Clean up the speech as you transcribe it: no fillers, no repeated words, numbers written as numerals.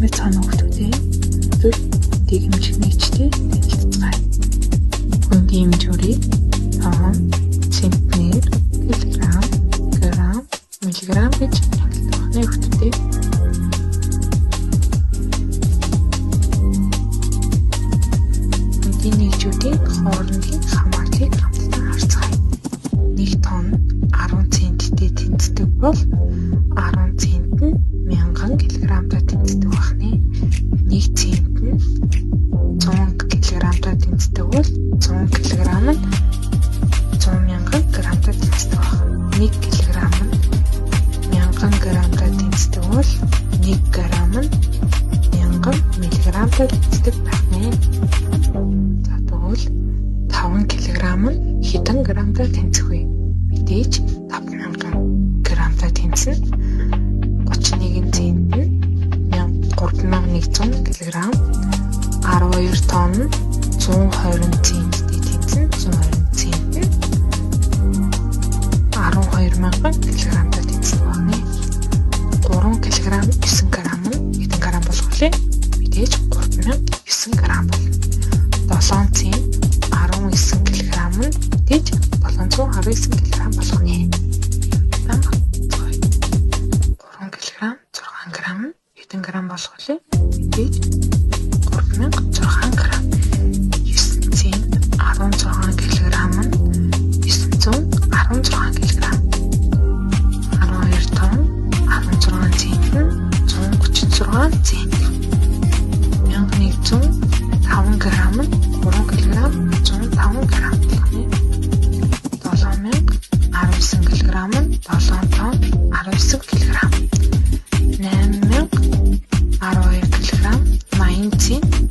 цаана хүмүүстэй зөв дэгэмжих нэгжтэй танилцгаая. Хүнгийн хэмжүүрийг тонн, центнер, килограмм, грамм, миллиграмм гэж хэлдэг хүмүүстэй. Хүнгийн нэгжүүдийн хоорондын хамаарлыг хамтдаа харцгаая. 1 тонн 10 центтэй тэнцдэг бол 10 цент нь 1000 кг-аар тэнцдэг байна. 1 цент нь 100 кг-аар тэнцдэг бол 100 кг нь 100,000 г-аар тэнцдэг байна. 1 кг нь 1000 г-аар тэнцдэг бол 1 г нь 1000 мг-аар тэнцдэг байна. За тэгвэл 5 кг нь хэдэн грамдаа тэнцэх вэ? Мэдээж 5000 г-аар тэнцэнэ. 31 цент нь 3100 кг, 12 тонн 120 центтэй тэнцэн. 120 цент нь 12000 кг-аар тэнцдэг байна. 3 кг 9 г нь хэдэн грамм болох вэ? Мэдээж 3009 г болно. 7 цент 19 кг нь мэдээж 719 кг болох нэ. 3 кг 6 г нь хэдэн грамм болох вэ? Мэдээж 3600 г. 9 цент 16 кг нь 916 кг. 12 тонн 16 цент нь 136 цент. 1100 5 г нь 3 кг 105 г болох нэ. 7000 19 кг нь 7 тонн 19 кг. 8000 12 кг 80 цент.